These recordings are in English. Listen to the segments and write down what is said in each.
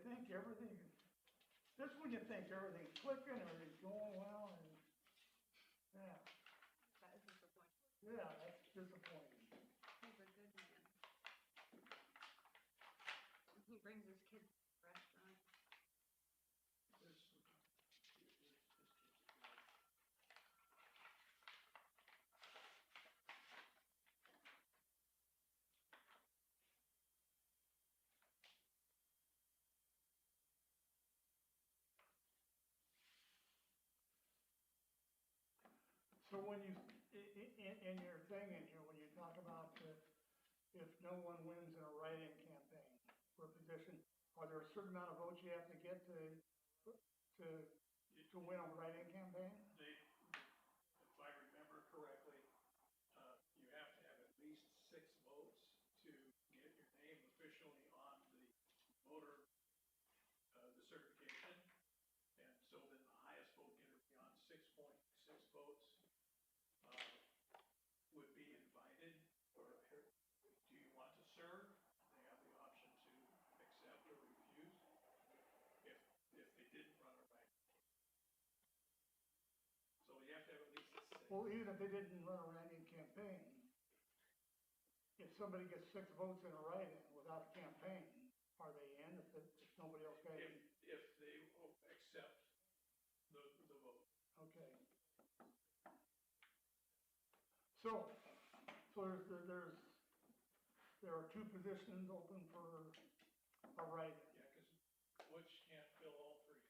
think everything, just when you think everything's clicking or it's going well, and, yeah. That is disappointing. Yeah, that's disappointing. He's a good man. He brings his kids to the restaurant. So when you, in your thing in here, when you talk about if no one wins in a write-in campaign for a position, are there a certain amount of votes you have to get to win a write-in campaign? If I remember correctly, you have to have at least 6 votes to get your name officially on the voter, the certification. And so then the highest vote getter beyond 6.6 votes would be invited, or do you want to serve? They have the option to accept or refuse if they didn't run a write-in. So you have to have at least 6. Well, even if they didn't run a write-in campaign, if somebody gets 6 votes in a write-in without a campaign, are they in if nobody else got it? If they accept the vote. Okay. So there are 2 positions open for a write-in. Yeah, because Butch can't fill all 3.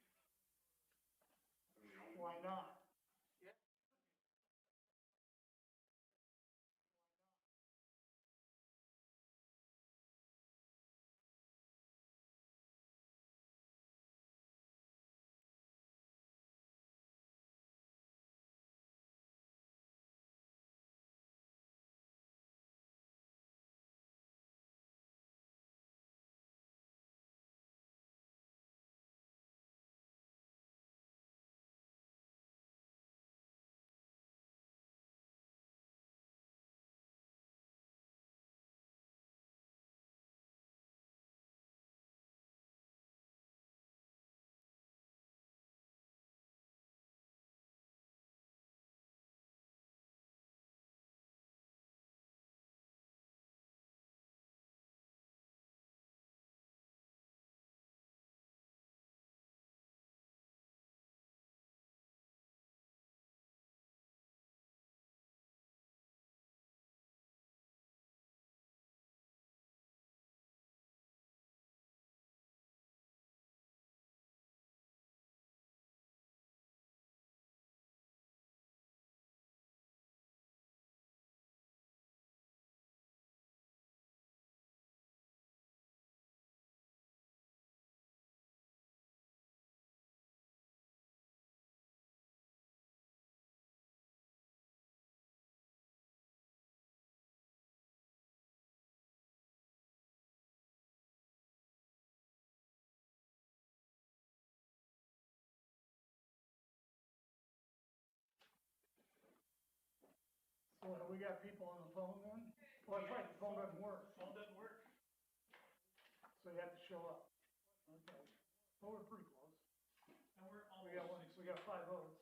Why not? So have we got people on the phone then? Oh, that's right, the phone doesn't work. Phone doesn't work. So you have to show up. Okay. Well, we're pretty close. And we're We got almost. we got 5 votes.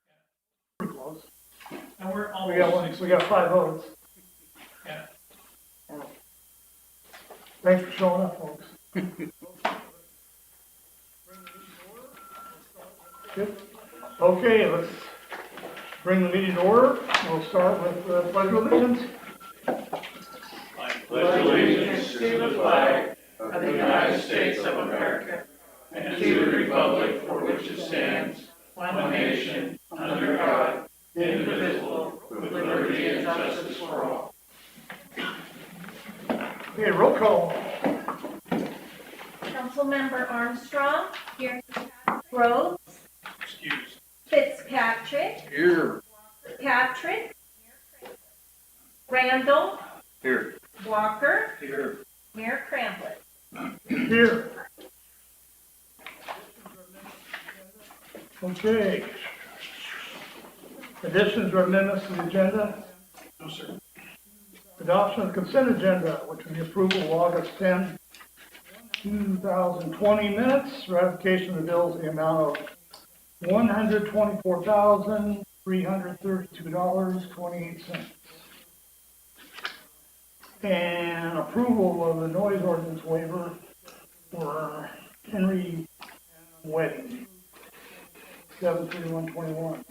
Yeah. Pretty close. And we're We got 5 votes. Yeah. Thanks for showing up, folks. Good. Okay, let's bring the meeting to order. We'll start with the Pledge of Allegiance. I pledge allegiance to the flag of the United States of America and to the republic for which it stands, one nation, under God, indivisible, with liberty and justice for all. Okay, roll call. Councilmember Armstrong. Here. Rhodes. Excuse. Fitzpatrick. Here. Patrick. Randall. Here. Walker. Here. Mayor Cramplett. Here. Okay. Additions or amendments to the agenda? No, sir. Adoption of consent agenda, which is the approval of August 10, 2020 minutes, ratification of the bills in the amount of $124,332.28. And approval of the noise ordinance waiver for Henry Wedding, 7/31/21.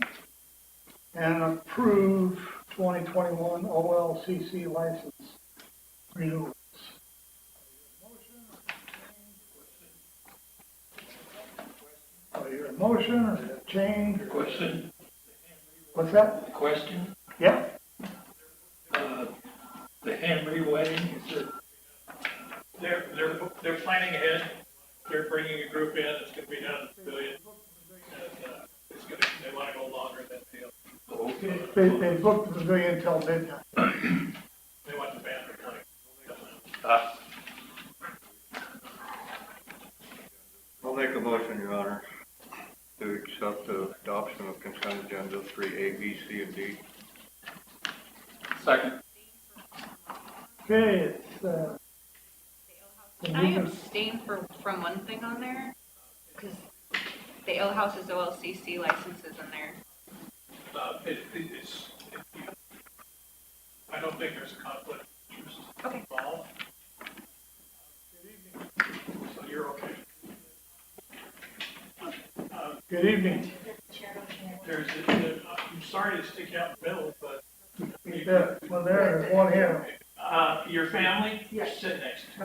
And approve 2021 OLCC license renewals. Oh, your motion or a change? Or Question, what's that? question, Yeah, the Henry wedding, is it, They're planning ahead. They're bringing a group in. It's gonna be down in the pavilion. And, they wanna go longer than the, okay, they booked the pavilion until midnight. they want the band to play. I'll make a motion, Your Honor, to accept the adoption of consent agenda 3A, B, C, and D. second, Okay, it's, I abstain from one thing on there, because the Ale House's OLCC license is in there. I don't think there's a conflict of interest Okay. involved. So you're okay. good evening. I'm sorry to stick you out in the middle, but Well, there's one here. your family, sit next to.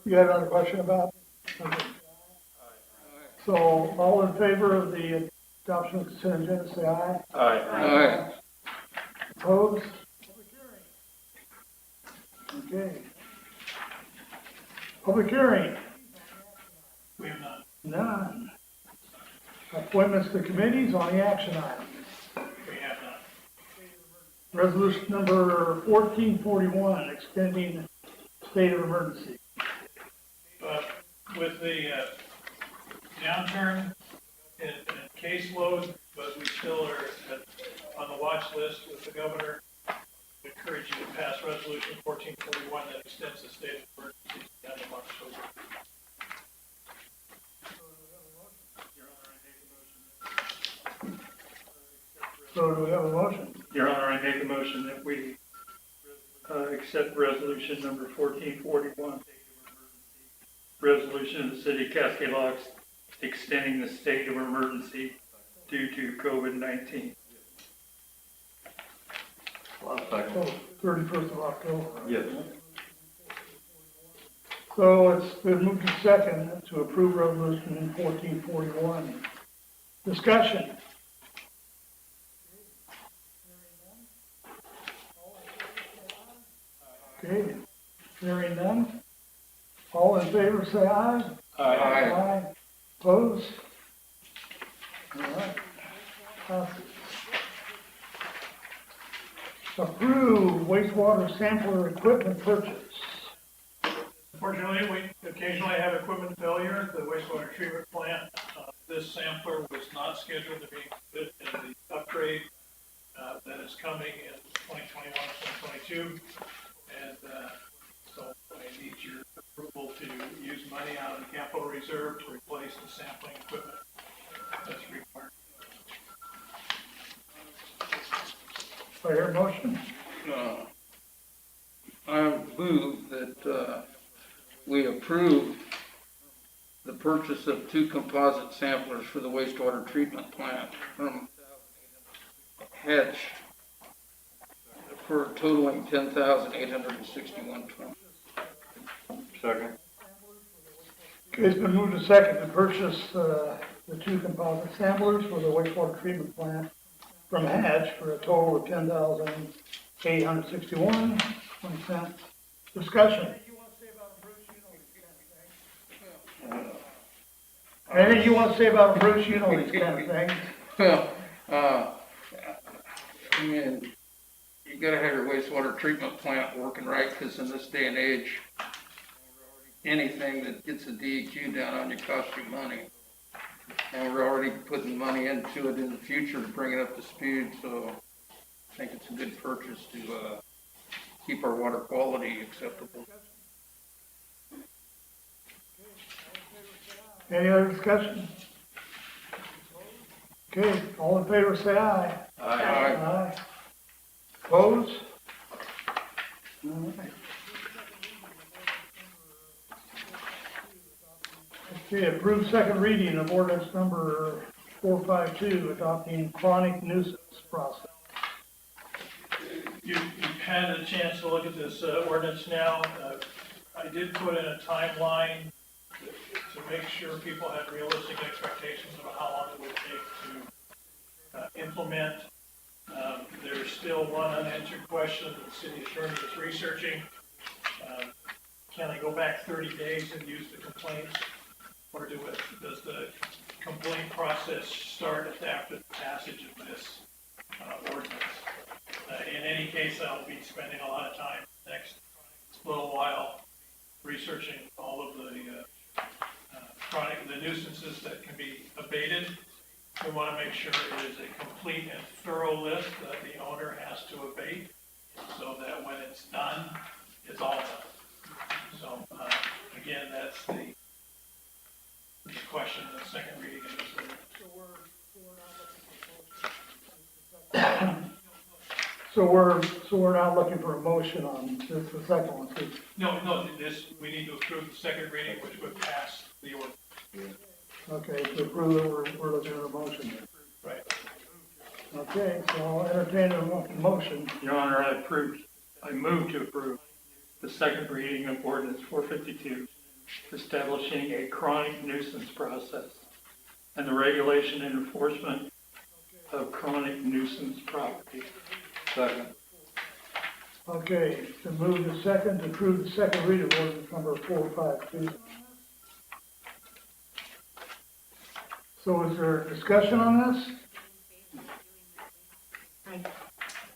You had another question about? Okay. So, all in favor of the adoption of consent agenda, say aye. aye, Opposed? Okay. Public hearing, We have none. none. Appointments to committees on the action items. We have none. Resolution number 1441, extending state of emergency. With the downturn in caseload, but we still are on the watch list with the governor. We encourage you to pass resolution 1441 that extends the state of emergency to the end of October. So do we have a motion? Your Honor, I make a motion that we, accept resolution number 1441. Resolution of the City of Cascade Locks extending the state of emergency due to COVID-19. Second. Oh, 31st of October. Yes. So it's been moved to second to approve resolution 1441. Discussion. Okay, hearing none. All in favor, say aye. Aye. Opposed? All right. Passes. Approve wastewater sampler equipment purchase. Unfortunately, we occasionally have equipment failure at the wastewater treatment plant. This sampler was not scheduled to be included in the upgrade that is coming in 2021, 2022. And so I need your approval to use money out of the capital reserve to replace the sampling equipment that's required. Do I hear a motion? I move that we approve the purchase of 2 composite samplers for the wastewater treatment plant from Hedge for totaling $10,861.20. Second. Okay, it's been moved to second to purchase the 2 composite samplers for the wastewater treatment plant from Hatch for a total of $10,861.20. Discussion. Anything you want to say about Bruce? You know these kind of things. Well, I mean, you gotta have your wastewater treatment plant working right, because in this day and age, anything that gets a DEQ down on you costs you money. And we're already putting money into it in the future to bring it up to speed, so I think it's a good purchase to keep our water quality acceptable. Any other discussion? Okay, all in favor, say aye. Aye. Aye. Opposed? All right. Okay, approved second reading of ordinance number 452, adopting chronic nuisance process. You've had a chance to look at this ordinance now. I did put in a timeline to make sure people had realistic expectations of how long it would take to implement. There's still one unanswered question that the city attorney is researching. Can I go back 30 days and use the complaints? Or does the complaint process start after the passage of this ordinance? In any case, I'll be spending a lot of time next little while researching all of the nuisances that can be abated. We want to make sure it is a complete and thorough list that the owner has to abate, so that when it's done, it's all done. So, again, that's the question, the second reading of this ordinance. So we're not looking for a motion on this, the second one, too. No, we need to approve the second reading, which would pass the ordinance. Okay, to approve it, we're looking at a motion here. Right. Okay, so I'll entertain a motion. Your Honor, I move to approve the second reading of ordinance 452, establishing a chronic nuisance process and the regulation and enforcement of chronic nuisance property. Second. Okay, to move the second, to approve the second reading of ordinance number 452. So is there discussion on this?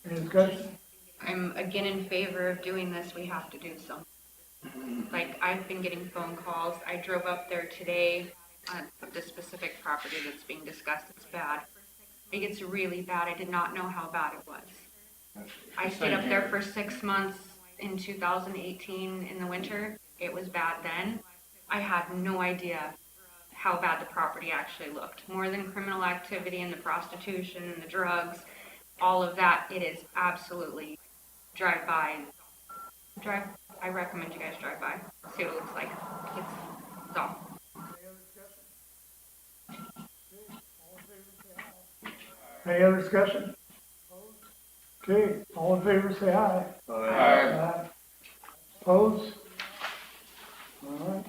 Any discussion? I'm again in favor of doing this. We have to do something. Like, I've been getting phone calls. I drove up there today on the specific property that's being discussed. It's bad. It gets really bad. I did not know how bad it was. I stayed up there for 6 months in 2018 in the winter. It was bad then. I had no idea how bad the property actually looked. More than criminal activity and the prostitution and the drugs, all of that, it is absolutely I recommend you guys drive by, see what it looks like. It's awful. Any other discussion? Okay, all in favor, say aye. Aye. Opposed? All right.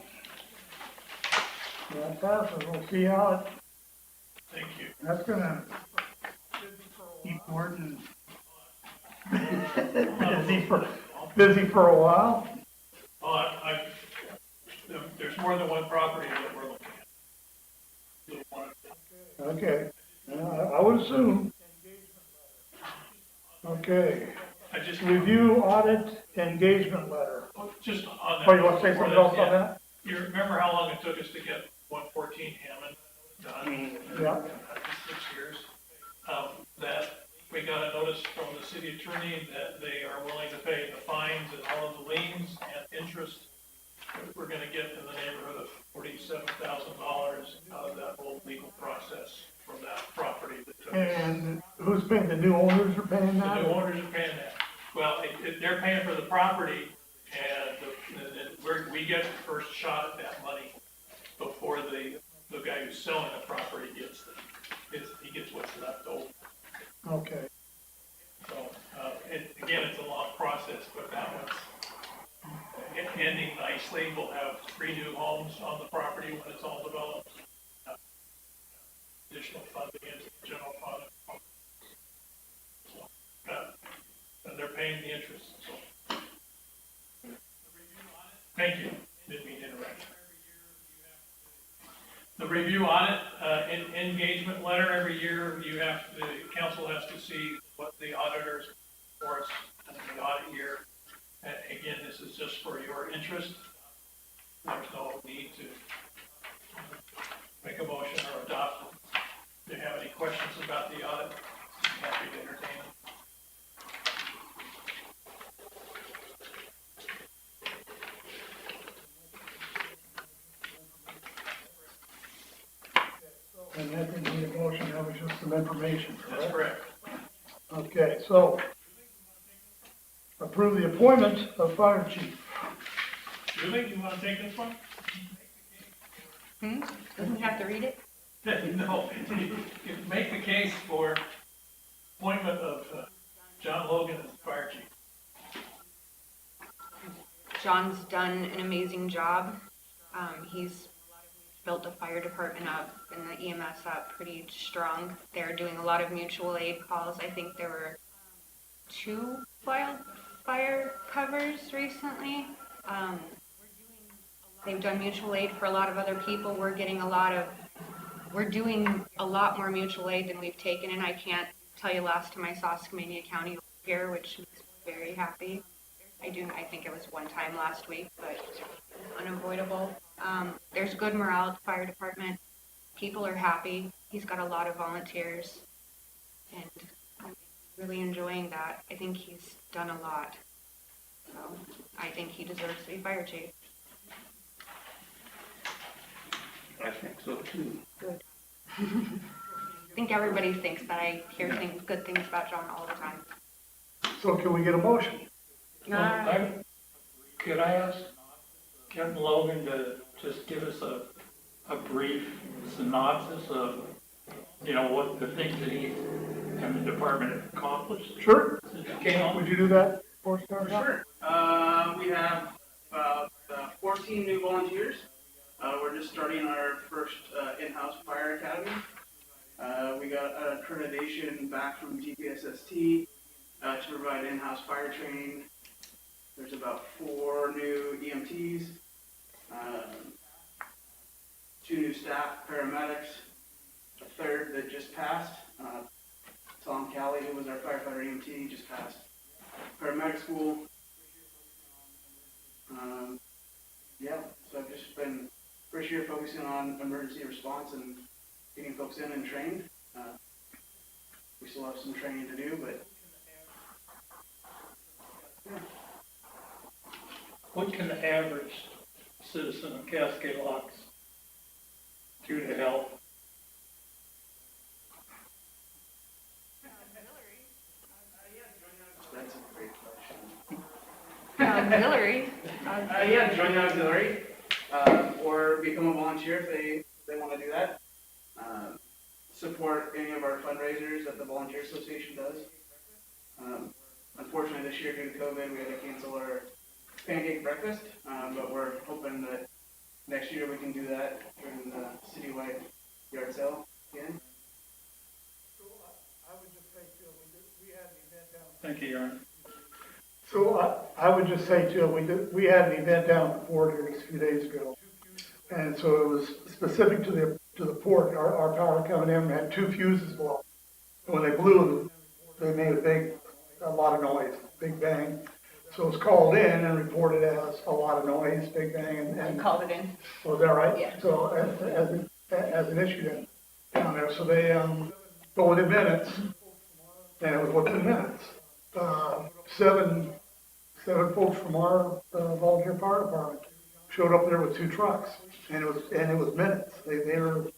That passes, we'll see how it, Thank you. that's gonna keep Gordon busy for a while. Oh, there's more than one property that we're looking at. Okay, I would assume. Okay, I just, review audit engagement letter. just on that. Oh, you want to say something else on that? You remember how long it took us to get 114 Hammond done? Yeah. 6 years. That we got a notice from the city attorney that they are willing to pay the fines and all of the liens and interest. We're gonna get in the neighborhood of $47,000 out of that whole legal process from that property that took us. And who's paying, the new owners are paying The that? new owners are paying that. Well, they're paying for the property, and we get the first shot at that money before the guy who's selling the property gets he gets what's left over. Okay, So, again, it's a long process, but that one's ending nicely. We'll have 3 new homes on the property when it's all developed. Additional funding into the general fund. So, and they're paying the interest, so. Thank you, didn't mean to interrupt. The review audit, engagement letter every year, the council has to see what the auditors for us in the audit year. Again, this is just for your interest. There's no need to make a motion or adopt. If you have any questions about the audit, I'm happy to entertain them. that didn't need a motion, that was just some information, That's correct? correct. Okay, so approve the appointment of fire chief. Julie, you wanna take this one? Doesn't have to read it? No, you make the case for appointment of John Logan as fire chief. John's done an amazing job. He's built the fire department up and the EMS up pretty strong. They're doing a lot of mutual aid calls. I think there were 2 wildfire covers recently. They've done mutual aid for a lot of other people. We're doing a lot more mutual aid than we've taken, and I can't tell you last time I saw Skamania County over here, which makes me very happy. I think it was one time last week, but unavoidable. There's good morale at the fire department. People are happy. He's got a lot of volunteers, and I'm really enjoying that. I think he's done a lot. So I think he deserves to be fire chief. I think so too. Good. I think everybody thinks that. I hear good things about John all the time. So can we get a motion? Could I ask Captain Logan to just give us a brief synopsis of, what the things that he and the department have accomplished Sure. since he came on? Would you do that for us, Darrell? Sure. We have about 14 new volunteers. We're just starting our first in-house fire academy. We got accreditation back from DPSST to provide in-house fire training. There's about 4 new EMTs, 2 new staff paramedics, a third that just passed. Tom Callie, who was our firefighter EMT, just passed paramedic school. Yeah, so I've just been first year focusing on emergency response and getting folks in and trained. We still have some training to do, but yeah. What can the average citizen of Cascade Locks do to help? That's a great question. Auxiliary. Yeah, join the auxiliary, or become a volunteer if they want to do that. Support any of our fundraisers that the Volunteer Association does. Unfortunately, this year due to COVID, we had to cancel our pancake breakfast, but we're hoping that next year we can do that during the citywide yard sale again. I would just say, too, we had an event down. Thank you, Your Honor. So I would just say, too, we had an event down at the port here just a few days ago. And so it was specific to the port. Our power coming in had 2 fuses blown. And when they blew, they made a lot of noise, big bang. So it was called in and reported as a lot of noise, big bang, and Called it in. was that right? Yeah. So as an issue down there, so they, but within minutes, and it was within minutes, 7 folks from our volunteer fire department showed up there with 2 trucks, and it was minutes. They were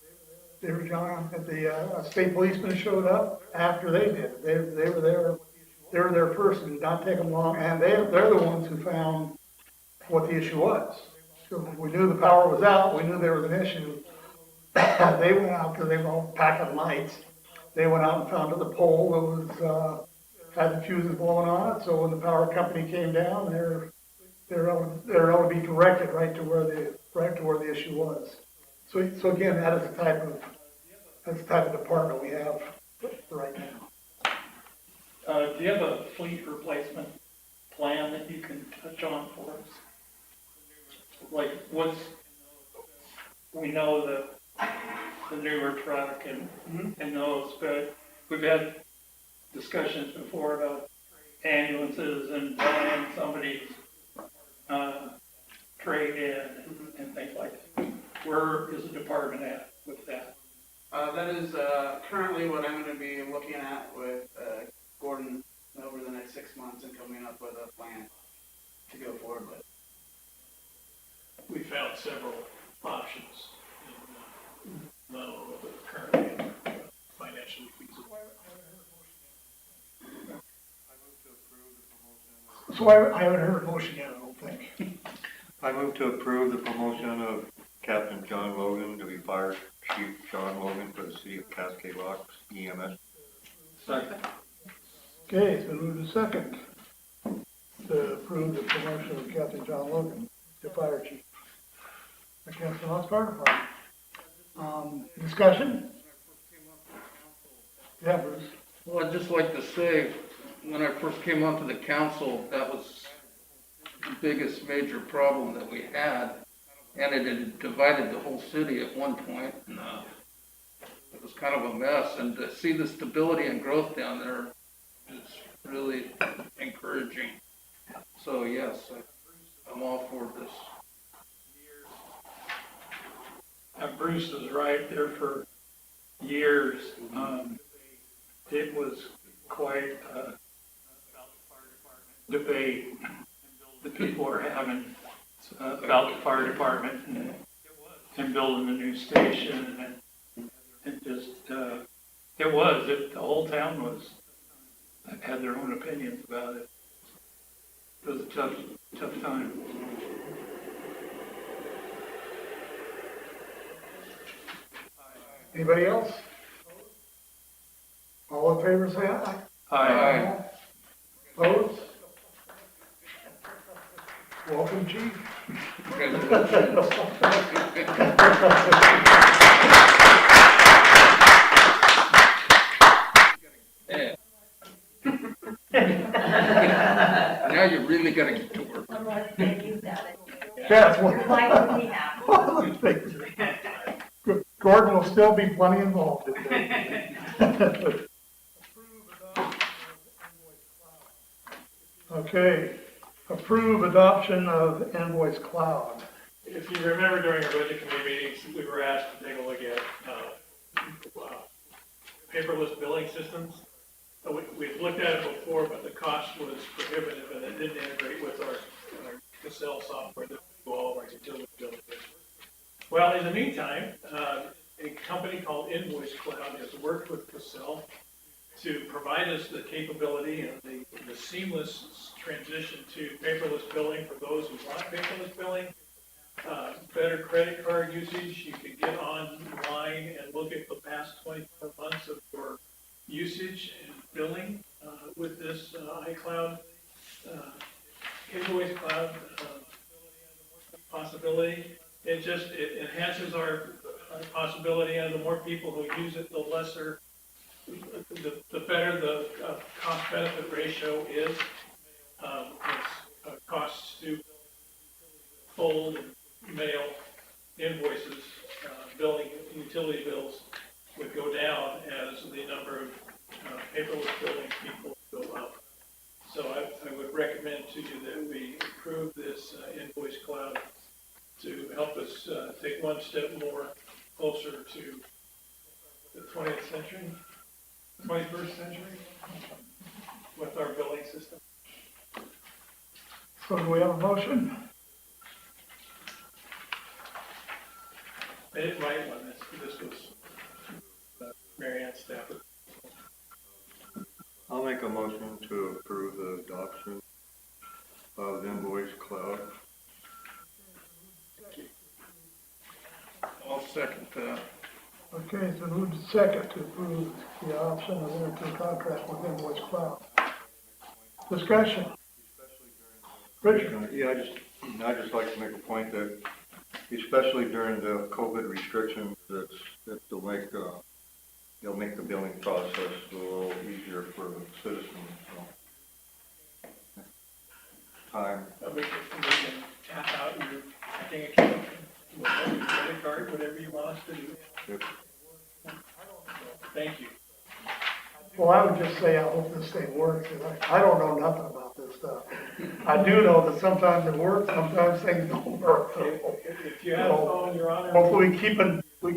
John, the state policeman showed up after they did. They were there. They were there first. It did not take them long, and they're the ones who found what the issue was. So we knew the power was out. We knew there was an issue. They went out because they were all packed with lights. They went out and found the pole that was had the fuses blowing on it. So when the power company came down, they're able to be directed right to where the issue was. So again, that is the type of department we have right now. Do you have a fleet replacement plan that you can touch on for us? Like, we know the newer truck and those, but we've had discussions before about ambulances and buying somebody's trade-in and things like that. Where is the department at with that? That is currently what I'm going to be looking at with Gordon over the next 6 months and coming up with a plan to go forward with. We found several options, and none of them are currently financially feasible. So I haven't heard a motion yet, I don't think. I move to approve the promotion of Captain John Logan to be Fire Chief John Logan for the city of Cascade Rocks EMS. Second. Okay, it's been moved to second to approve the promotion of Captain John Logan to fire chief. The Cascade Rocks Fire Department. Discussion? Yeah, Bruce. Well, I'd just like to say, when I first came onto the council, that was the biggest major problem that we had. And it had divided the whole city at one point, and it was kind of a mess. And to see the stability and growth down there is really encouraging. So yes, I'm all for this. Bruce is right there for years. It was quite a debate the people are having about the fire department and building a new station and just, the whole town had their own opinions about it. It was a tough time. Anybody else? All in favor, say aye. Aye. Opposed? Welcome, chief. Congratulations. Now you really gotta get to work. Unless they use that. That's one. Why would we have? One of the things. Gordon will still be plenty involved in that. Okay, approve adoption of Invoice Cloud. If you remember during our budget committee meetings, we were asked to take a look at paperless billing systems. We've looked at it before, but the cost was prohibitive and it didn't integrate with our Cascade software that we do all of our utility billing. Well, in the meantime, a company called Invoice Cloud has worked with Cascade to provide us the capability and the seamless transition to paperless billing for those who want paperless billing. Better credit card usage, you can get online and look at the past 24 months of your usage and billing with this iCloud, Invoice Cloud possibility. It enhances our possibility, and the more people who use it, the lesser, the better the cost-benefit ratio is. It's costs to fold and mail invoices, billing utility bills would go down as the number of paperless billing people go up. So I would recommend to you that we approve this Invoice Cloud to help us take one step more closer to the 20th century, 21st century with our billing system. So do we have a motion? I didn't write one, this was Mary Ann Stafford. I'll make a motion to approve the adoption of Invoice Cloud. I'll second that. Okay, it's been moved to second to approve the option of enter into contract with Invoice Cloud. Discussion. Richard? Yeah, I'd just like to make a point that especially during the COVID restrictions, that they'll make the billing process a little easier for citizens, so. Time. We can tap out your checking account, whatever, credit card, whatever you want us to do. Yep. Thank you. Well, I would just say I hope this thing works, and I don't know nothing about this stuff. I do know that sometimes it works, sometimes things don't work, so If you have a phone, Your Honor. hopefully we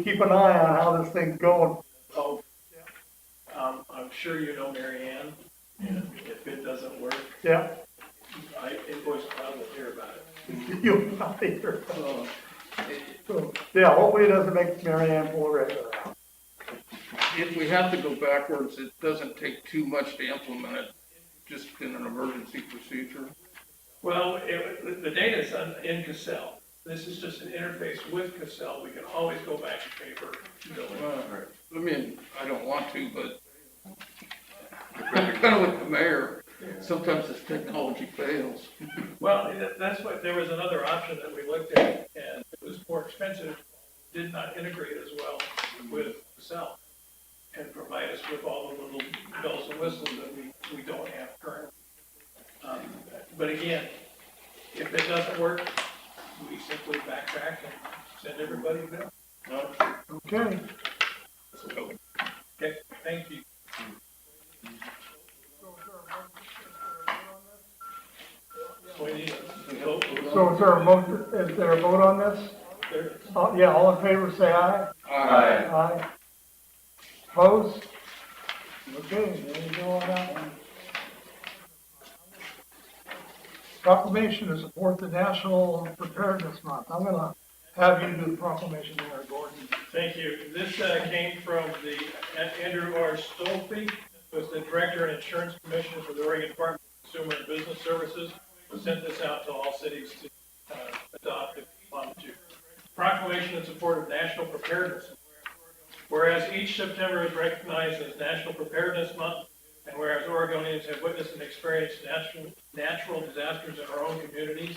keep an eye on how this thing's going. Oh, I'm sure you know Mary Ann, and if it doesn't work, Yeah, Invoice Cloud will hear about it. you'll not hear. So, yeah, hopefully it doesn't make Mary Ann pull her hair out. if we have to go backwards, it doesn't take too much to implement it, just in an emergency procedure. Well, the data's in Cassell. This is just an interface with Cassell. We can always go back to paper billing. I mean, I don't want to, but I'm kind of with the mayor. Sometimes this technology fails. Well, that's what, there was another option that we looked at, and it was more expensive, did not integrate as well with Cassell, and provide us with all the little bells and whistles that we don't have currently. But again, if it doesn't work, we simply backtrack and send everybody a bill. Okay. Okay, thank you. We need a vote. So is there a vote on this? There. Yeah, all in favor, say aye. Aye. Aye. Opposed? Okay, there you go on that one. Proclamation to support the National Preparedness Month. I'm gonna have you do the proclamation there, Gordon. Thank you. This came from the Andrew R. Stolpe, who is the Director and Insurance Commissioner for the Oregon Department of Consumer and Business Services, who sent this out to all cities to adopt if you want to. Proclamation in support of national preparedness. Whereas each September is recognized as National Preparedness Month, and whereas Oregonians have witnessed and experienced natural disasters in our own communities,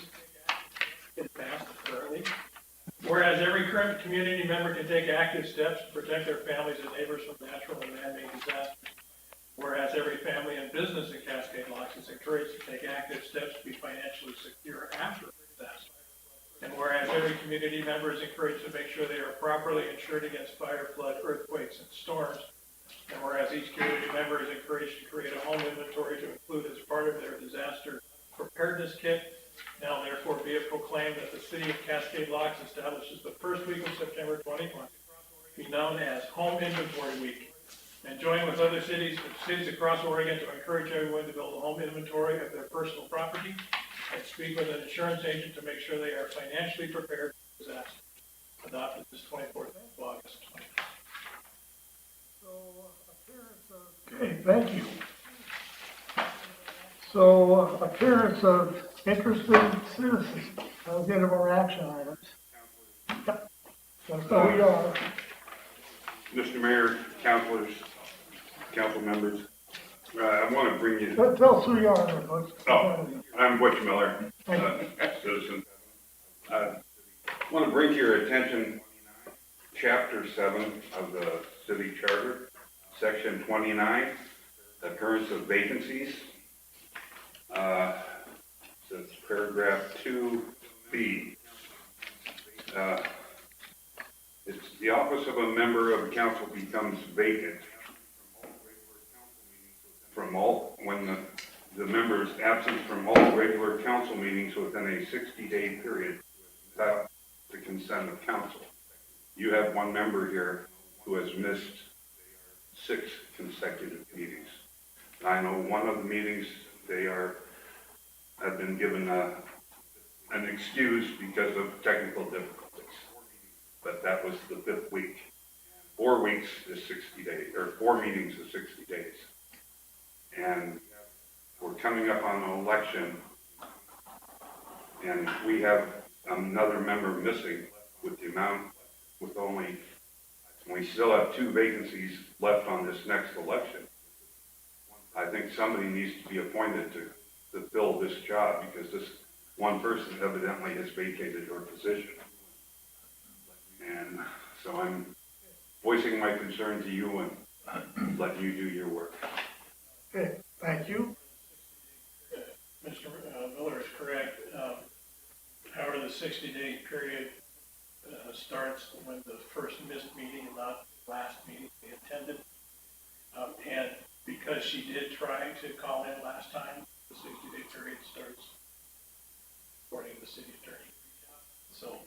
in the past and currently, whereas every current community member can take active steps to protect their families and neighbors from natural and man-made disasters, whereas every family and business in Cascade Locks is encouraged to take active steps to be financially secure after a disaster, and whereas every community member is encouraged to make sure they are properly insured against fire, flood, earthquakes, and storms, and whereas each community member is encouraged to create a home inventory to include as part of their disaster preparedness kit, now therefore be it proclaimed that the city of Cascade Locks establishes the first week of September 2020 be known as Home Inventory Week, and join with other cities across Oregon to encourage everyone to build a home inventory of their personal property and speak with an insurance agent to make sure they are financially prepared for disaster. Adopted this 24th of August. Okay, thank you. So, appearance of interested citizens. That'll get our action items. Yep. That's who we are. Mr. Mayor, councilors, council members, I want to bring you, Tell us who you are, folks. Oh. I'm Butch Miller, citizen. I want to bring to your attention Chapter 7 of the city charter, Section 29, occurrence of vacancies. It's paragraph 2B. It's the office of a member of the council becomes vacant from all, when the member is absent from all regular council meetings within a 60-day period without the consent of council. You have one member here who has missed 6 consecutive meetings. I know one of the meetings have been given an excuse because of technical difficulties, but that was the 5th week. 4 weeks is 60 days, or 4 meetings is 60 days. And we're coming up on an election, and we have another member missing we still have 2 vacancies left on this next election. I think somebody needs to be appointed to fill this job, because this one person evidently has vacated her position. And so I'm voicing my concern to you and letting you do your work. Okay, thank you. Mr. Miller is correct. However, the 60-day period starts when the first missed meeting, not last meeting they attended. And because she did try to call in last time, the 60-day period starts according to the city attorney. So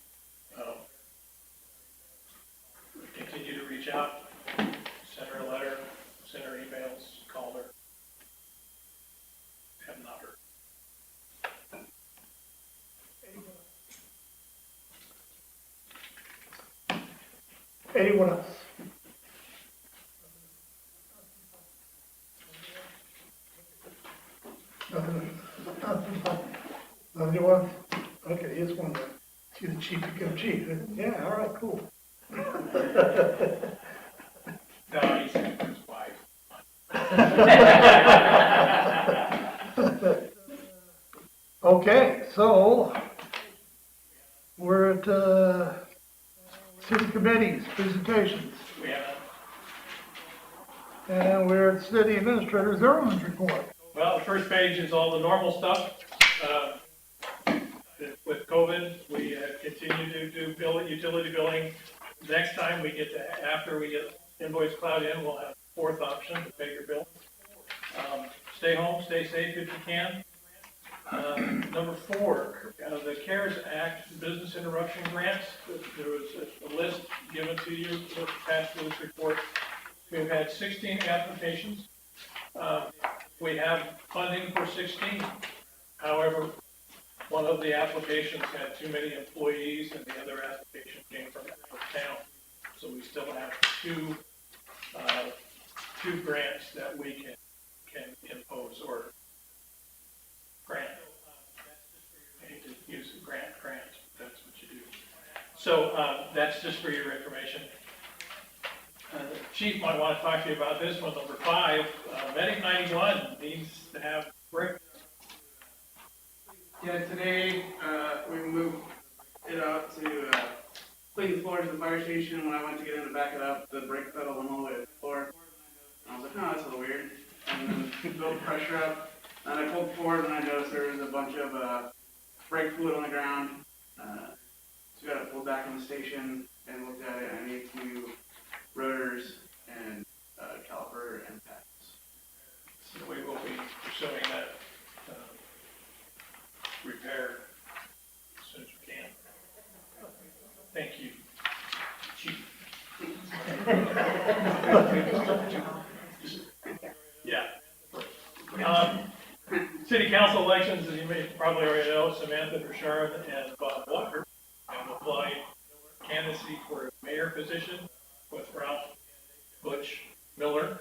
continue to reach out, send her a letter, send her emails, call her. Have not heard. Anyone else? You want, okay, you just want to see the chief become chief. Yeah, all right, cool. No, he's his wife. Okay, so we're at, city committees, presentations, We have, and we're at city administrators, their own report. well, the first page is all the normal stuff. With COVID, we have continued to do utility billing. Next time we get to, after we get invoice cloud in, we'll have a fourth option to pay your bill. Stay home, stay safe if you can. Number 4, the CARES Act business interruption grants. There was a list given to you attached to this report. We've had 16 applications. We have funding for 16. However, one of the applications had too many employees and the other application came from out of town. So we still have two grants that we can impose or grant. I hate to use grant, but that's what you do. So that's just for your information. The chief might want to talk to you about this one, number 5. Medic 91 needs to have brick. Yeah, today, we moved it out to, clean the floors of the fire station. When I went to get in to back it up, the brake pedal went all the way to the floor. And I was like, oh, that's a little weird. And then built pressure up. And I pulled forward and I noticed there was a bunch of, brake fluid on the ground. So we got it pulled back on the station and looked at it. I need 2 rotors and, caliper and pads. So we will be pursuing that repair as soon as we can. Thank you, chief. Yeah. City council elections, as you may probably already know, Samantha Bouchard and Bob Walker have applied candidacy for a mayor position with Ralph Butch Miller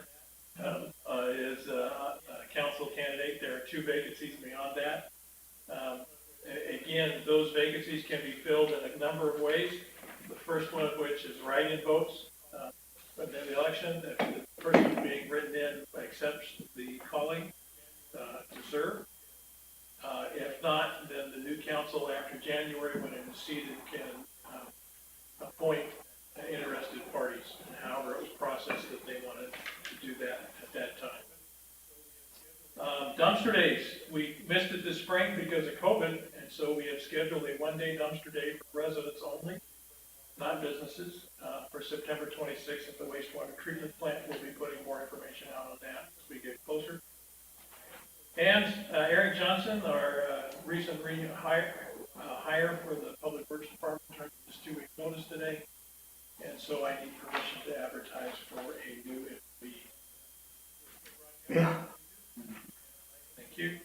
is a council candidate. There are 2 vacancies beyond that. Again, those vacancies can be filled in a number of ways. The first one of which is write-in votes. But in the election, if the person being written in accepts the calling to serve. If not, then the new council after January, when it is seated, can appoint interested parties, and however it was processed that they wanted to do that at that time. Dumpster days, we missed it this spring because of COVID, and so we have scheduled a 1-day dumpster day for residents only, not businesses, for September 26th at the wastewater treatment plant. We'll be putting more information out on that as we get closer. And Eric Johnson, our recent hire for the Public Works Department, turned his 2-week notice today, and so I need permission to advertise for a new employee. Yeah. Thank you.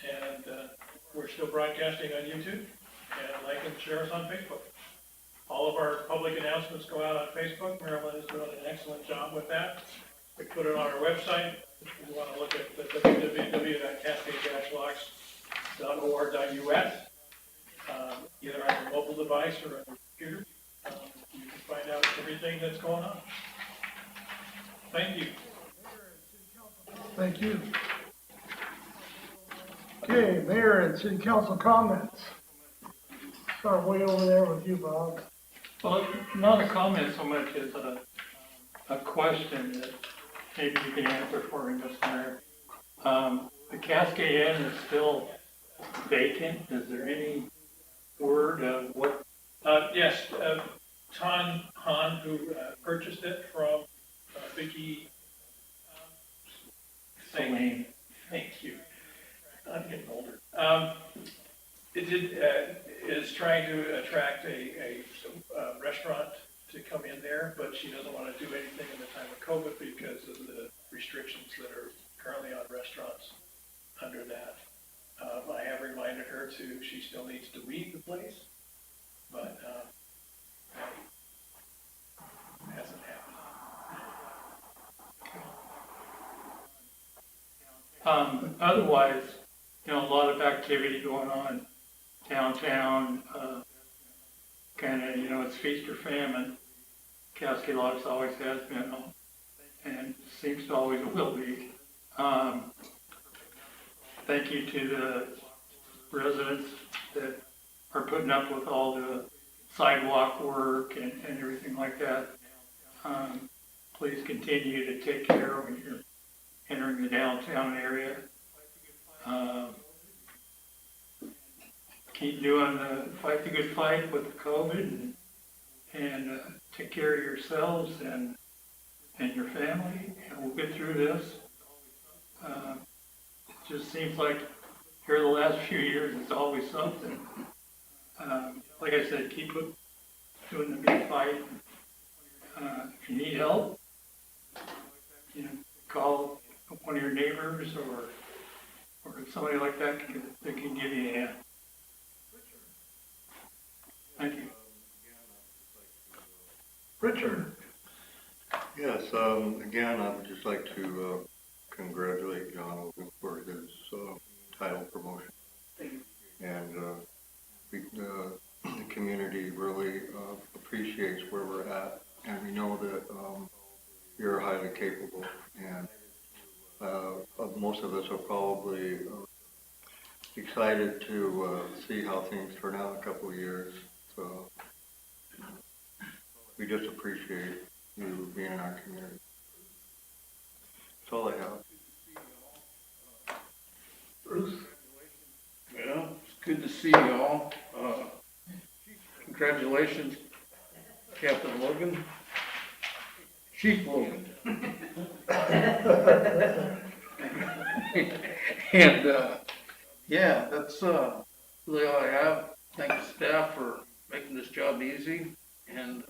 And we're still broadcasting on YouTube, and like and share us on Facebook. All of our public announcements go out on Facebook. Marilyn is doing an excellent job with that. We put it on our website. If you want to look at the www.cascade-locks.or.us, either on your mobile device or on your computer, you can find out everything that's going on. Thank you. Thank you. Okay, mayor and city council comments. Start way over there with you, Bob. Well, not a comment so much as a question that maybe you can answer for me, Mr. Mayor. The Cascade Inn is still vacant. Is there any word of what? Yes, Ton Han, who purchased it from Vicky. Thank you. I'm getting older. Is trying to attract a restaurant to come in there, but she doesn't want to do anything in the time of COVID because of the restrictions that are currently on restaurants under that. I have reminded her she still needs to weed the place, but that hasn't happened. Otherwise, you know, a lot of activity going on downtown, kinda, you know, it's feast or famine. Cascade Locks always has been, and seems to always will be. Thank you to the residents that are putting up with all the sidewalk work and everything like that. Please continue to take care when you're entering the downtown area. Keep doing fight the good fight with the COVID and take care of yourselves and your family, and we'll get through this. It just seems like here the last few years, it's always something. Like I said, keep doing the big fight. If you need help, you know, call one of your neighbors or somebody like that that can give you a hand. Thank you. Richard? Yes, again, I would just like to congratulate John Ogun for his title promotion. And the community really appreciates where we're at, and we know that you're highly capable, and most of us are probably excited to see how things turn out in a couple of years. So we just appreciate you being in our community. That's all I have. Bruce? Yeah, it's good to see you all. Congratulations, Captain Logan. Chief Logan. And, yeah, that's really all I have. Thank the staff for making this job easy, and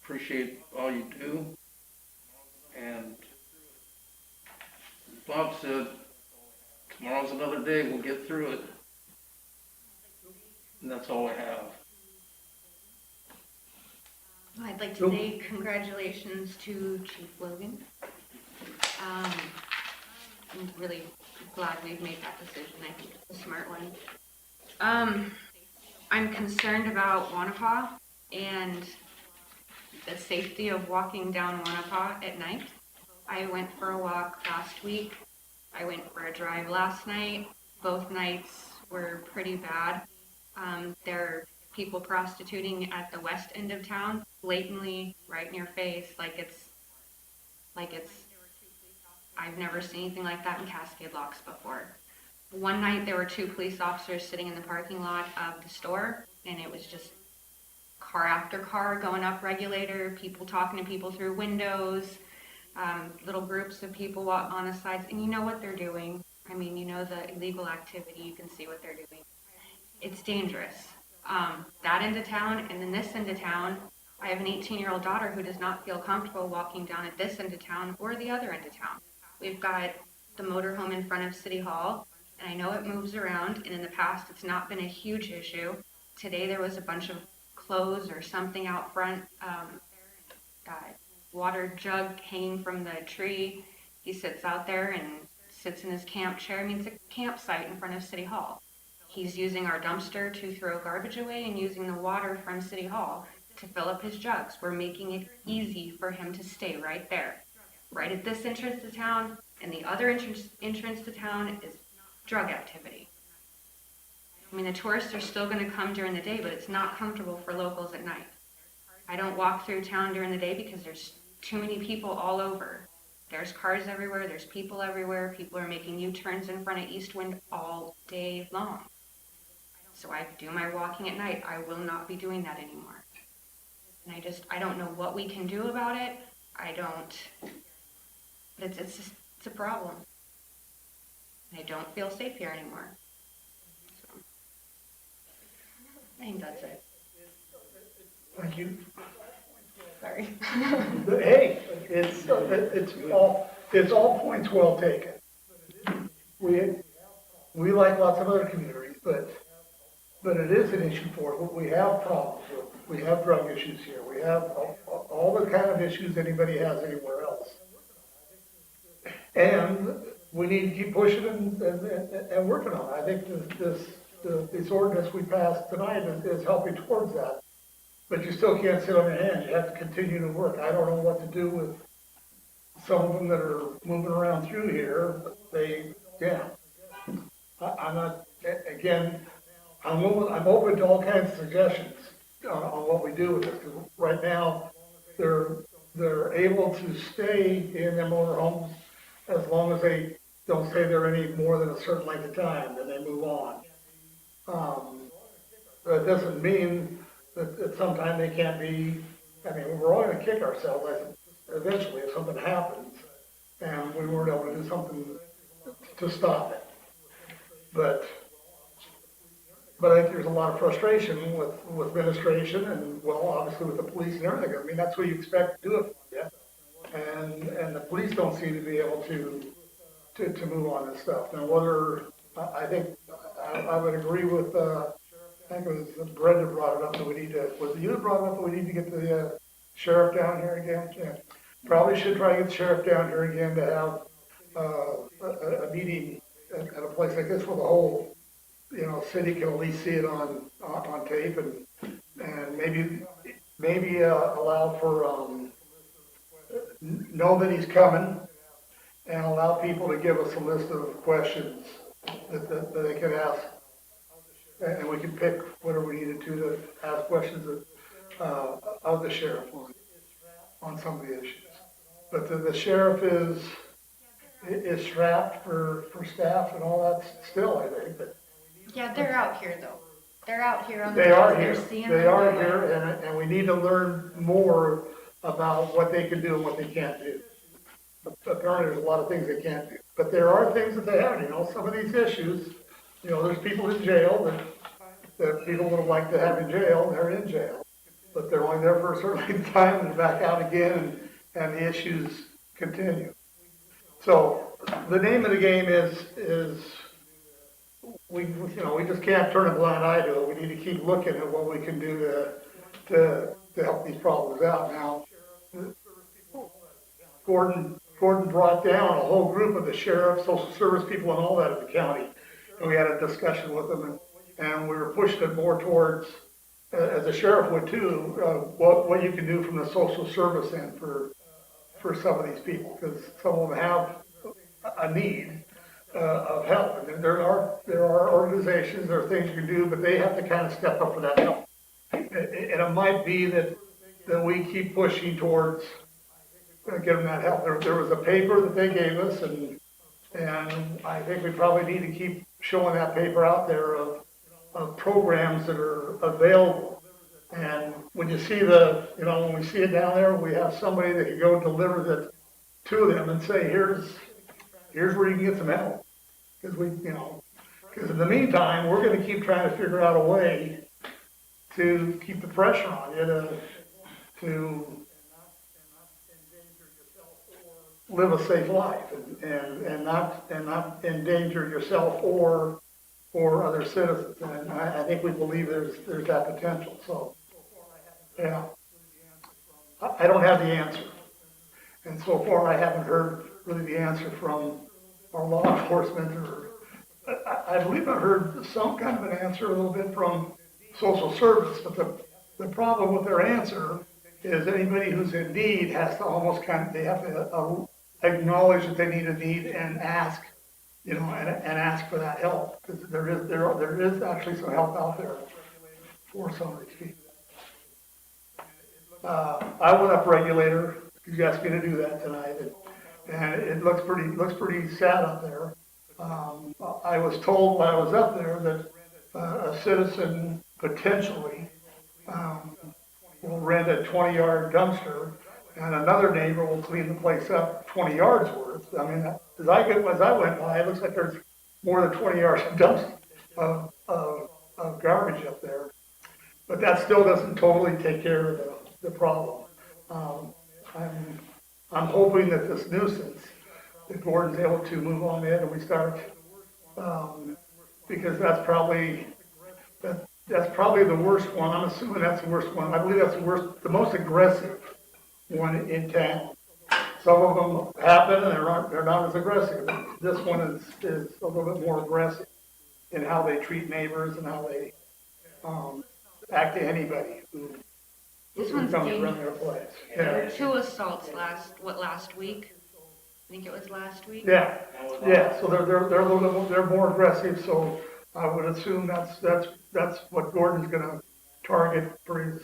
appreciate all you do. And as Bob said, tomorrow's another day, we'll get through it. And that's all I have. I'd like to say congratulations to Chief Logan. I'm really glad we've made that decision. I think it's a smart one. I'm concerned about Wanapa and the safety of walking down Wanapa at night. I went for a walk last week. I went for a drive last night. Both nights were pretty bad. There are people prostituting at the west end of town, blatantly right in your face, like it's, I've never seen anything like that in Cascade Locks before. One night there were 2 police officers sitting in the parking lot of the store, and it was just car after car going up regulator, people talking to people through windows, little groups of people on the sides, and you know what they're doing. I mean, you know the illegal activity, you can see what they're doing. It's dangerous. That end of town, and then this end of town, I have an 18-year-old daughter who does not feel comfortable walking down at this end of town or the other end of town. We've got the motorhome in front of City Hall, and I know it moves around, and in the past it's not been a huge issue. Today there was a bunch of clothes or something out front, water jug hanging from the tree. He sits out there and sits in his camp chair. I mean, it's a campsite in front of City Hall. He's using our dumpster to throw garbage away and using the water from City Hall to fill up his jugs. We're making it easy for him to stay right there. Right at this entrance to town, and the other entrance to town is drug activity. I mean, the tourists are still going to come during the day, but it's not comfortable for locals at night. I don't walk through town during the day because there's too many people all over. There's cars everywhere, there's people everywhere, people are making U-turns in front of Eastwind all day long. So I do my walking at night. I will not be doing that anymore. And I don't know what we can do about it. But it's a problem. And I don't feel safe here anymore. So, I think that's it. Thank you. Sorry. Hey, it's all points well taken. We like lots of other communities, but it is an issue for us. We have problems with. We have drug issues here. We have all the kind of issues anybody has anywhere else. And we need to keep pushing and working on it. I think this ordinance we passed tonight is helping towards that. But you still can't sit on your hands, you have to continue to work. I don't know what to do with some of them that are moving around through here, but I'm not, again, I'm open to all kinds of suggestions on what we do with this, because right now, they're able to stay in their motorhomes as long as they don't stay there any more than a certain length of time, then they move on. That doesn't mean that sometime they can't be, I mean, we're all gonna kick ourselves eventually if something happens, and we weren't able to do something to stop it. But I think there's a lot of frustration with administration and, well, obviously with the police and everything. I mean, that's what you expect to do it for you. And the police don't seem to be able to move on this stuff. Now, whether, I think, I would agree with, I think it was Brenda brought it up that we need to, was it you that brought it up that we need to get the sheriff down here again? Yeah. Probably should try to get the sheriff down here again to have a meeting at a place like this where the whole, city can at least see it on tape and maybe allow for, know that he's coming and allow people to give us a list of questions that they can ask. And we can pick whatever we needed to ask questions of the sheriff on some of the issues. But the sheriff is strapped for staff and all that still, I think, but. Yeah, they're out here though. They're out here on the. They are road. here, They're seeing they the are road. here, and we need to learn more about what they can do and what they can't do. Apparently, there's a lot of things they can't do, but there are things that they have, some of these issues, there's people in jail that people would like to have in jail, and they're in jail. But they're only there for a certain length of time and they're back out again, and the issues continue. So, the name of the game is we just can't turn a blind eye to it. We need to keep looking at what we can do to help these problems out. Now, Gordon brought down a whole group of the sheriff, social service people, and all that in the county. And we had a discussion with them, and we were pushing it more towards, as the sheriff would too, what you can do from the social service end for some of these people, because some of them have a need of help. And there are organizations, there are things you can do, but they have to kind of step up for that help. And it might be that we keep pushing towards give them that help. There was a paper that they gave us, and I think we probably need to keep showing that paper out there of programs that are available. And when you see when we see it down there, we have somebody that can go deliver that to them and say, here's where you can get some help. Because because in the meantime, we're going to keep trying to figure out a way to keep the pressure on you to live a safe life and not endanger yourself or other citizens. And I think we believe there's that potential. So, yeah, I don't have the answer. And so far, I haven't heard really the answer from our law enforcement, or I believe I heard some kind of an answer a little bit from social service, but the problem with their answer is anybody who's in need has to almost they have to acknowledge that they need a need and ask, and ask for that help, because there is actually some help out there for some of these people. I went up regulator, because you asked me to do that tonight, and it looks pretty sad up there. I was told while I was up there that a citizen potentially will rent a 20-yard dumpster, and another neighbor will clean the place up 20 yards worth. I mean, as I went by, it looks like there's more than 20 yards of garbage up there. But that still doesn't totally take care of the problem. I'm hoping that this nuisance, that Gordon's able to move on it and we start, because that's probably the worst one. I'm assuming that's the worst one. I believe that's the most aggressive one in town. some of them happen and they're not as aggressive. This one is a little bit more aggressive in how they treat neighbors and how they, act to anybody who This one's comes dangerous. around their place. There were Yeah, 2 assaults last week? I think it was last week. yeah, yeah, so they're a little bit, they're more aggressive, so I would assume that's what Gordon's gonna target for his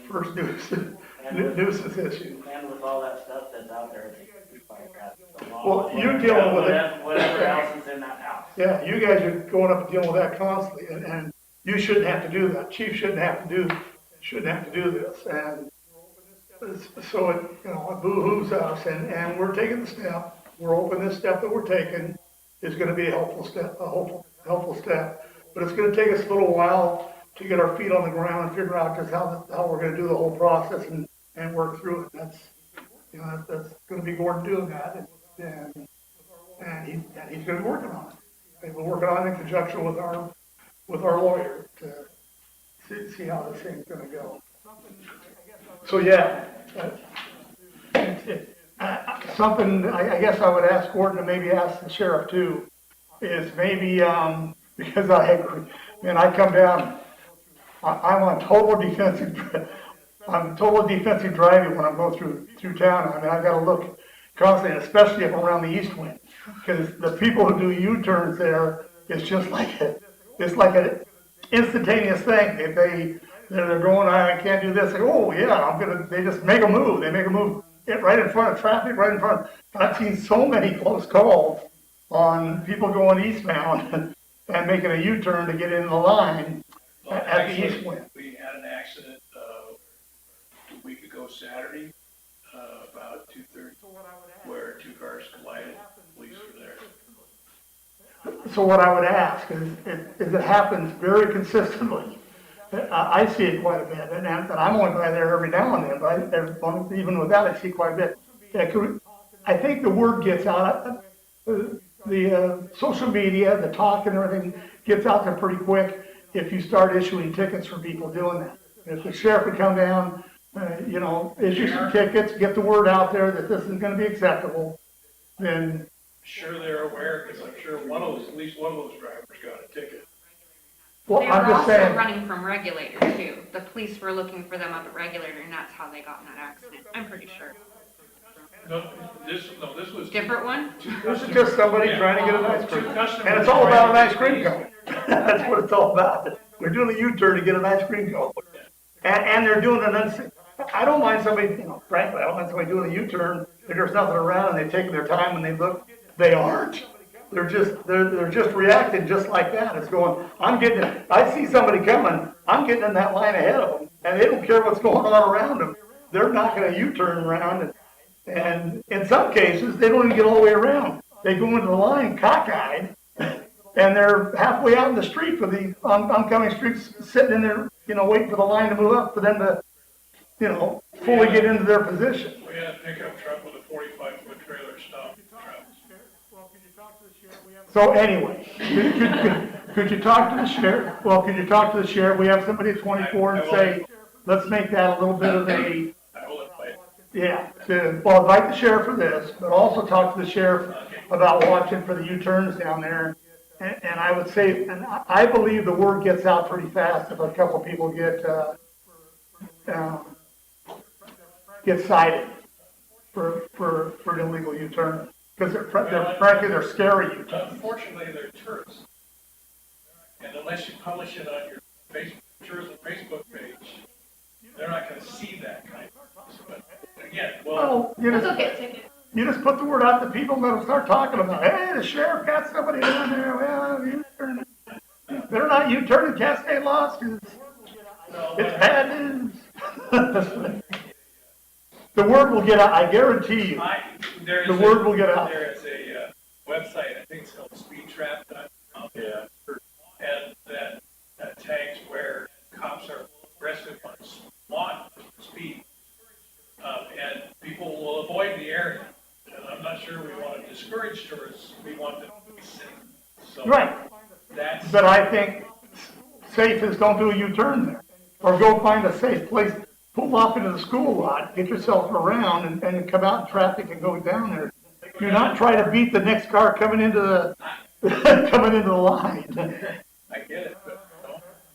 first nuisance issue. And with all that stuff that's out there, it's fire hazard. Well, you're dealing with it. Whatever else is in that house. Yeah, you guys are going up and dealing with that constantly, and you shouldn't have to do that. Chief shouldn't have to do this, and so it, it boo-hoos us, and we're taking the step. We're hoping this step that we're taking is gonna be a helpful step, but it's gonna take us a little while to get our feet on the ground and figure out just how we're gonna do the whole process and work through it. That's gonna be Gordon doing that, and he's gonna be working on it. And we're working on it in conjunction with our lawyer to see how this thing's gonna go. So, yeah, something I guess I would ask Gordon and maybe ask the sheriff too, is maybe, because I agree, man, I come down, I'm on total defensive driving when I go through town. I mean, I gotta look constantly, especially if I'm around the east wind, because the people who do U-turns there, it's just like an instantaneous thing. If they're going, I can't do this, they go, oh yeah, they just make a move. They make a move right in front of traffic, right in front. I've seen so many close calls on people going eastbound and making a U-turn to get in the line at the east wind. We had an accident, a week ago Saturday, about 2:30, where 2 cars collided, police were there. So what I would ask is it happens very consistently. I see it quite a bit, and I'm only by there every now and then, but even with that, I see quite a bit. I think the word gets out, the social media, the talk and everything gets out there pretty quick if you start issuing tickets for people doing that. If the sheriff would come down, issue some tickets, get the word out there that this is gonna be acceptable, then. Sure they're aware, because I'm sure at least one of those drivers got a ticket. Well, They were I'm just also saying, running from Regulator too. The police were looking for them up at Regulator, and that's how they got in that accident. I'm pretty sure. No, this was. Different one? this is just somebody trying to get an ice cream. Two customers And it's all about an trying ice to cream get cone. That's what it's all about. We're doing a U-turn to get an ice cream cone. And they're doing I don't mind somebody, frankly, I don't mind somebody doing a U-turn if there's nothing around and they've taken their time and they look. They aren't. They're just reacting just like that. It's going, I see somebody coming, I'm getting in that line ahead of them, and they don't care what's going on around them. They're not gonna U-turn around, and in some cases, they don't even get all the way around. They go into the line cockeyed, and they're halfway out in the street for the oncoming streets, sitting in there, waiting for the line to move up for them to, fully get into their position. We had a pickup truck with a 45-foot trailer stop. So anyway, could you talk to the sheriff? Well, could you talk to the sheriff? We have somebody at 24 and say, let's make that a little bit of a, I will invite. yeah, invite the sheriff for this, but also talk to the sheriff about watching for the U-turns down there. And I would say, and I believe the word gets out pretty fast if a couple people get cited for an illegal U-turn. Because frankly, they're scary U-turns. Unfortunately, they're tourists. And unless you publish it on your tourism Facebook page, they're not gonna see that kind of stuff. But again, Well, you just put the word out to people, let them start talking about, hey, the sheriff got somebody down there, well, U-turn. They're not U-turning Cascade lots, because it's bad news. The word will get out, I guarantee you. The word will get out. There is a website, I think it's called speedtrap.com. Yeah. And that tags where cops are aggressive on speed. And people will avoid the area. And I'm not sure we want to discourage tourists, we want them to be safe. So Right. that's. But I think safe is don't do a U-turn there. Or go find a safe place pull off into the school lot, get yourself around and come out in traffic and go down there. Do not try to beat the next car coming into the, coming into the line. I get it, but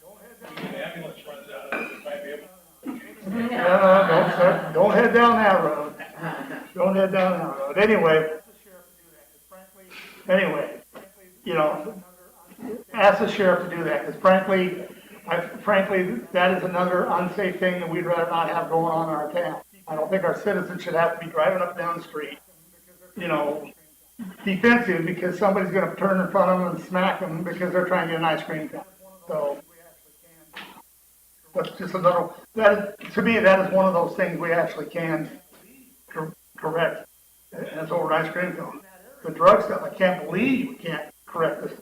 when an ambulance runs out of it, it might be able. Don't head down that road. Don't head down that road. Anyway, you know, ask the sheriff to do that, because frankly, that is another unsafe thing that we'd rather not have going on in our town. I don't think our citizens should have to be driving up and down the street, you know, defensive because somebody's gonna turn in front of them and smack them because they're trying to get an ice cream cone. So, that's just another, to me, that is one of those things we actually can correct. And it's over an ice cream cone. The drug stuff, I can't believe we can't correct this.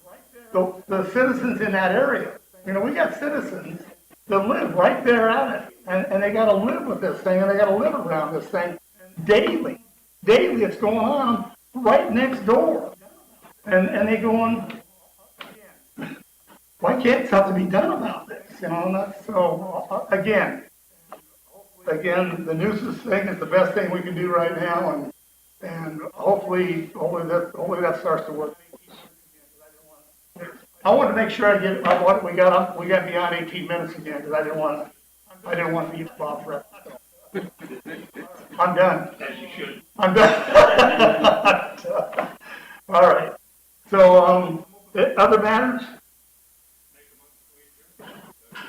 The citizens in that area, you know, we got citizens that live right there at it, and they gotta live with this thing, and they gotta live around this thing daily. Daily, it's going on right next door. And they going, why can't something be done about this? You know, and that's, so, again, the nuisance thing is the best thing we can do right now, and hopefully that starts to work. I wanted to make sure we got beyond 18 minutes again, because I didn't want to be Bob Fred. I'm done. As you should. I'm done. All right. So, other matters?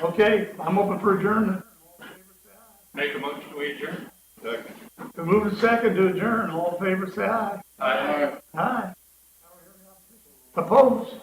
Okay, I'm open for adjournment. Make a motion to adjourn. Second. To move to second to adjourn, all in favor, say aye. Aye. Aye. Opposed?